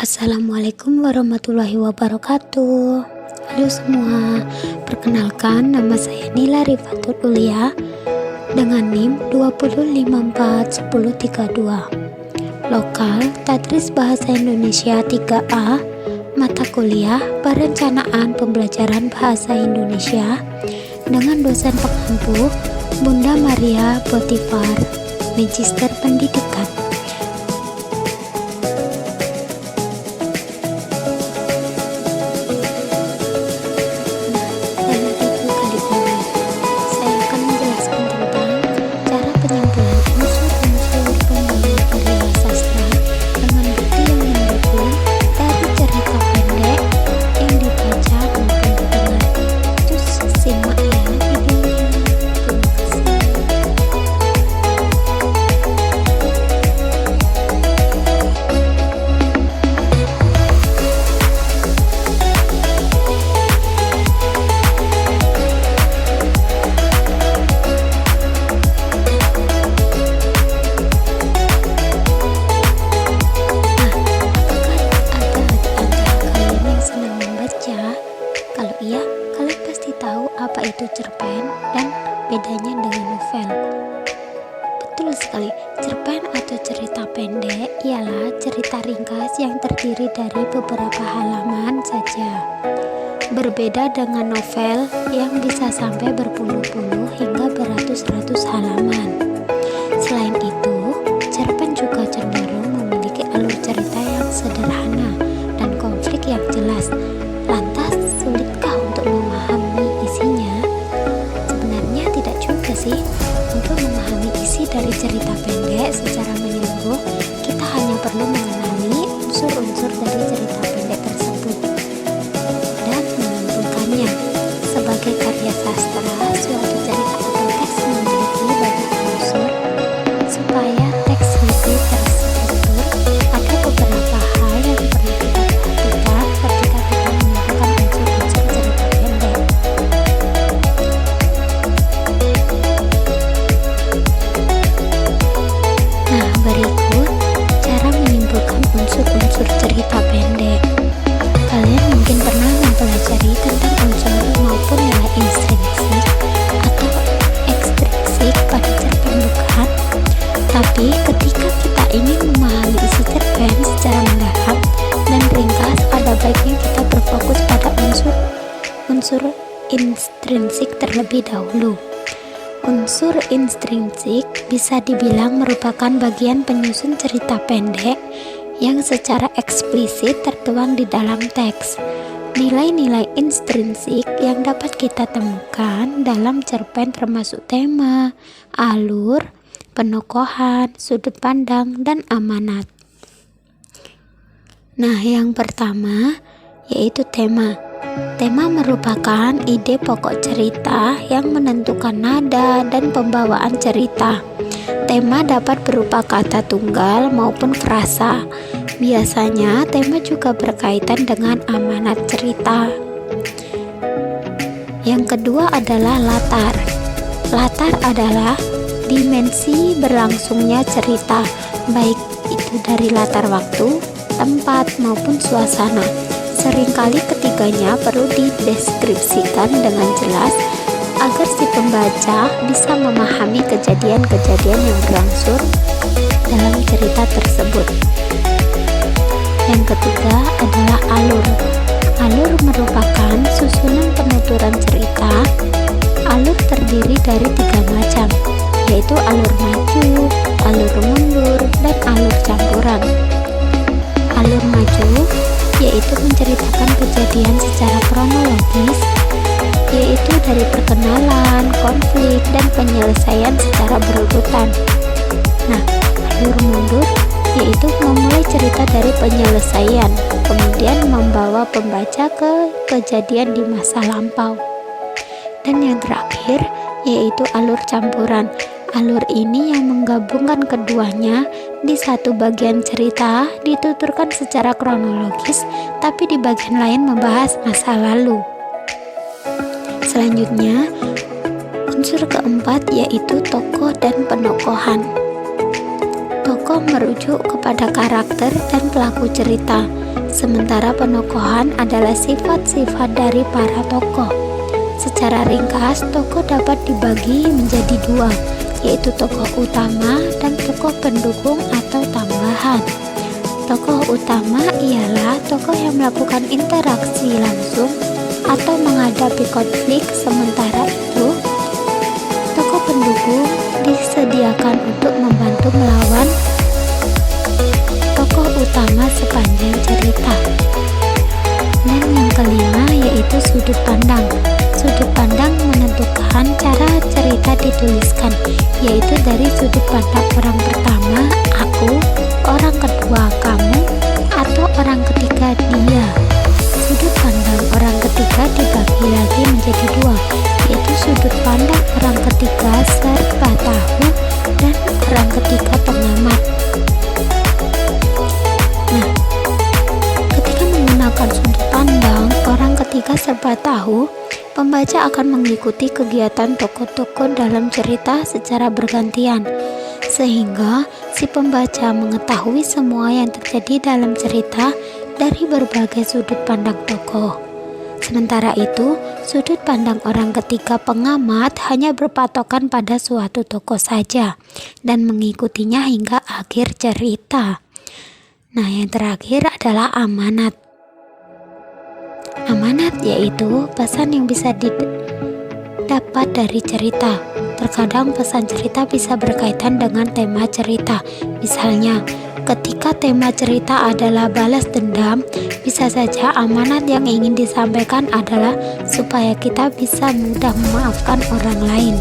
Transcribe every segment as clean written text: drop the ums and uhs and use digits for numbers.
Assalamualaikum warahmatullahi wabarakatuh. Halo semua, perkenalkan nama saya Nila Rifatul Ulia dengan NIM 2054132. Lokal Tadris Bahasa Indonesia 3A, mata kuliah Perencanaan Pembelajaran Bahasa Indonesia dengan dosen pengampu Bunda Maria Botifar, Magister Pendidikan. Kalau iya, kalian pasti tahu apa itu cerpen dan bedanya dengan novel. Betul sekali, cerpen atau cerita pendek ialah cerita ringkas yang terdiri dari beberapa halaman saja. Berbeda dengan novel yang bisa sampai berpuluh-puluh hingga beratus-ratus halaman. Selain itu, cerpen juga cenderung memiliki alur cerita yang sederhana dan konflik yang jelas. Lantas, sulitkah untuk memahami isinya? Sebenarnya tidak juga sih. Untuk memahami isi dari cerita pendek secara menyeluruh, kita hanya perlu mengenali unsur-unsur dari cerita pendek tersebut dan menyimpulkannya. Sebagai karya sastra, suatu cerita atau teks memiliki banyak unsur. Supaya teks lebih terstruktur, ada beberapa hal yang perlu kita perhatikan ketika kita menyimpulkan unsur-unsur cerita pendek. Nah, berikut cara menyimpulkan unsur-unsur cerita pendek. Kalian mungkin pernah mempelajari tentang unsur maupun nilai intrinsik atau ekstrinsik pada cerpen, bukan? Tapi ketika kita ingin memahami isi cerpen secara mendalam dan ringkas, ada baiknya kita berfokus pada unsur intrinsik terlebih dahulu. Unsur intrinsik bisa dibilang merupakan bagian penyusun cerita pendek yang secara eksplisit tertuang di dalam teks. Nilai-nilai intrinsik yang dapat kita temukan dalam cerpen termasuk tema, alur, penokohan, sudut pandang, dan amanat. Nah, yang pertama yaitu tema. Tema merupakan ide pokok cerita yang menentukan nada dan pembawaan cerita. Tema dapat berupa kata tunggal maupun frasa. Biasanya tema juga berkaitan dengan amanat cerita. Yang kedua adalah latar. Latar adalah dimensi berlangsungnya cerita, baik itu dari latar waktu, tempat, maupun suasana. Seringkali ketiganya perlu dideskripsikan dengan jelas agar si pembaca bisa memahami kejadian-kejadian yang berlangsung dalam cerita tersebut. Yang ketiga adalah alur. Alur merupakan susunan penuturan cerita. Alur terdiri dari 3 macam, yaitu alur maju, alur mundur, dan alur campuran. Alur maju yaitu menceritakan kejadian secara kronologis, yaitu dari perkenalan, konflik, dan penyelesaian secara berurutan. Nah, alur mundur yaitu memulai cerita dari penyelesaian, kemudian membawa pembaca ke kejadian di masa lampau. Dan yang terakhir yaitu alur campuran. Alur ini yang menggabungkan keduanya di satu bagian cerita dituturkan secara kronologis, tapi di bagian lain membahas masa lalu. Selanjutnya, unsur keempat yaitu tokoh dan penokohan. Tokoh merujuk kepada karakter dan pelaku cerita, sementara penokohan adalah sifat-sifat dari para tokoh. Secara ringkas, tokoh dapat dibagi menjadi dua, yaitu tokoh utama dan tokoh pendukung atau tambahan. Tokoh utama ialah tokoh yang melakukan interaksi langsung atau menghadapi konflik, sementara itu tokoh pendukung disediakan untuk membantu melawan tokoh utama sepanjang cerita. Dan yang kelima yaitu sudut pandang. Sudut pandang menentukan cara cerita dituliskan, yaitu dari sudut pandang orang pertama, aku, orang kedua, kamu, atau orang ketiga, dia. Sudut pandang orang ketiga dibagi lagi menjadi dua, yaitu sudut pandang orang ketiga serba tahu dan orang ketiga pengamat. Nah, ketika menggunakan sudut pandang orang ketiga serba tahu, pembaca akan mengikuti kegiatan tokoh-tokoh dalam cerita secara bergantian, sehingga si pembaca mengetahui semua yang terjadi dalam cerita dari berbagai sudut pandang tokoh. Sementara itu, sudut pandang orang ketiga pengamat hanya berpatokan pada suatu tokoh saja dan mengikutinya hingga akhir cerita. Nah, yang terakhir adalah amanat. Amanat yaitu pesan yang bisa didapat dari cerita. Terkadang pesan cerita bisa berkaitan dengan tema cerita. Misalnya, ketika tema cerita adalah balas dendam, bisa saja amanat yang ingin disampaikan adalah supaya kita bisa mudah memaafkan orang lain.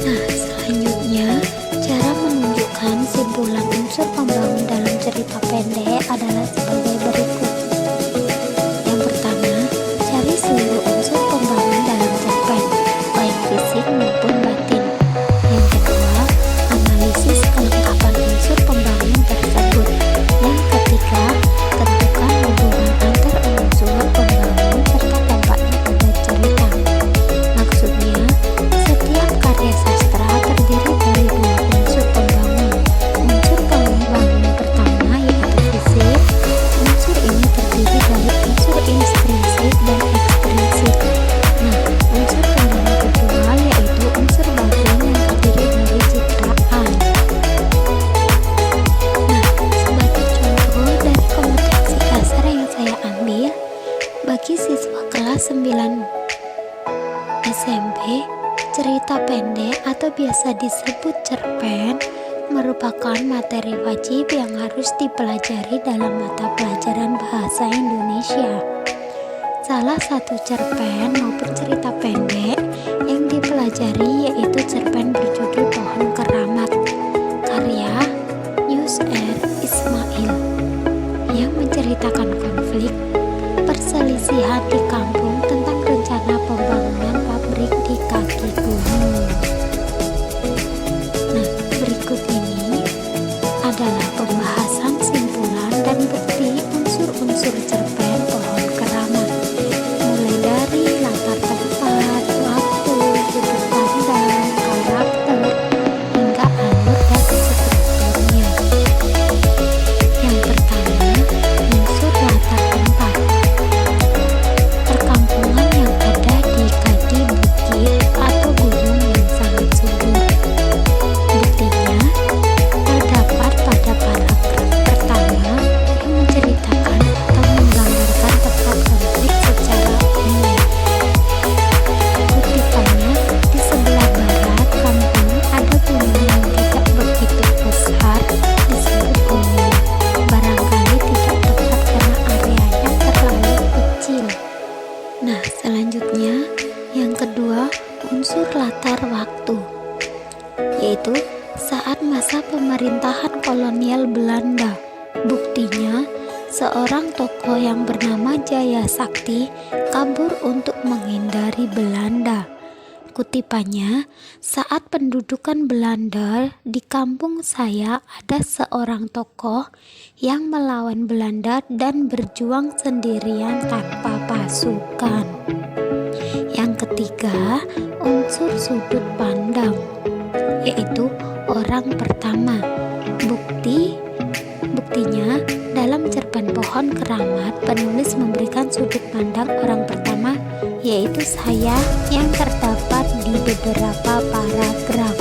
Nah, selanjutnya, cara menunjukkan simpulan unsur pembangun dalam cerita pendek adalah sebagai berikut. Yang pertama, cari seluruh unsur pembangun dalam cerpen, baik fisik maupun batin. Yang kedua, analisis kelengkapan unsur pembangun tersebut. Yang ketiga, tentukan hubungan antar unsur pembangun serta dampaknya pada cerita. Maksudnya, setiap karya sastra terdiri dari dua unsur pembangun. Unsur pembangun pertama yaitu fisik. Unsur ini terdiri dari unsur intrinsik dan ekstrinsik. Nah, unsur pembangun kedua yaitu unsur batin yang terdiri dari citraan. Nah, sebagai contoh dari kompetensi dasar yang saya ambil, bagi siswa kelas 9 SMP, cerita pendek atau biasa disebut cerpen merupakan materi wajib yang harus dipelajari dalam mata pelajaran bahasa Indonesia. Salah satu cerpen maupun cerita pendek yang dipelajari yaitu cerpen berjudul Pohon Keramat, karya Yus'er Ismail, yang menceritakan konflik perselisihan di kampung tentang rencana pembangunan pabrik di kaki gunung. Nah, berikut ini adalah pembahasan simpulan dan bukti unsur-unsur cerpen Pohon Keramat, mulai dari latar tempat, waktu, sudut pandang, karakter, hingga alur dan strukturnya. Yang pertama, unsur latar tempat. Perkampungan yang ada di kaki bukit atau gunung yang sangat subur. Buktinya terdapat pada paragraf pertama yang menceritakan atau menggambarkan tempat konflik secara umum. Kutipannya, di sebelah barat kampung ada gunung yang tidak begitu besar, disebut gunung. Barangkali tidak tepat karena areanya terlalu kecil. Nah, selanjutnya yang kedua, unsur latar waktu, yaitu saat masa pemerintahan kolonial Belanda. Buktinya, seorang tokoh yang bernama Jaya Sakti kabur untuk menghindari Belanda. Kutipannya, saat pendudukan Belanda di kampung saya ada seorang tokoh yang melawan Belanda dan berjuang sendirian tanpa pasukan. Yang ketiga, unsur sudut pandang, yaitu orang pertama. Buktinya, dalam cerpen Pohon Keramat, penulis memberikan sudut pandang orang pertama, yaitu saya, yang terdapat di beberapa paragraf.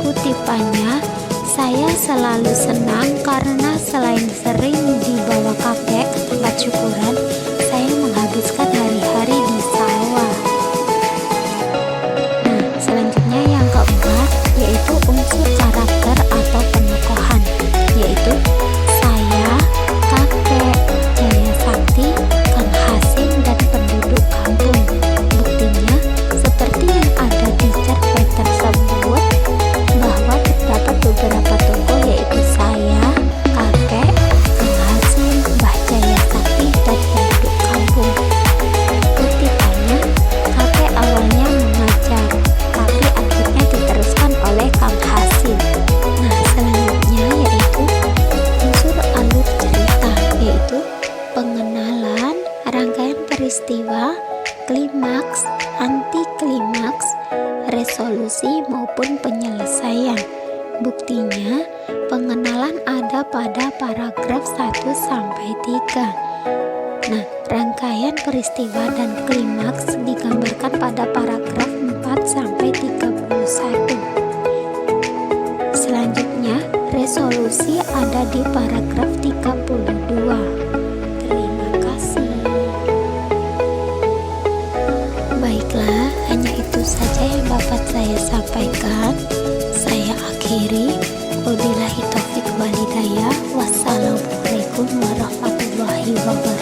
Kutipannya, saya selalu senang karena selain sering dibawa kakek ke tempat syukuran, saya menghabiskan hari-hari di sawah. Nah, selanjutnya yang keempat, yaitu unsur karakter atau penokohan, yaitu saya, kakek, Jaya Sakti, Kang Hasim, dan penduduk kampung. Buktinya, seperti yang ada di cerpen tersebut, bahwa terdapat beberapa tokoh, yaitu saya, kakek, Kang Hasim, Mbah Jaya Sakti, dan penduduk kampung. Kutipannya, kakek awalnya mengajar, tapi akhirnya diteruskan oleh Kang Hasim. Nah, selanjutnya yaitu unsur alur cerita, yaitu pengenalan, rangkaian peristiwa, klimaks, anti klimaks, resolusi maupun penyelesaian. Buktinya, pengenalan ada pada paragraf 1 sampai 3. Nah, rangkaian peristiwa dan klimaks digambarkan pada paragraf 4 sampai 31. Selanjutnya, resolusi ada di paragraf 32. Terima kasih. Baiklah, hanya itu saja yang dapat saya sampaikan. Saya akhiri. Wabillahi taufiq wal hidayah. Wassalamualaikum warahmatullahi wabarakatuh.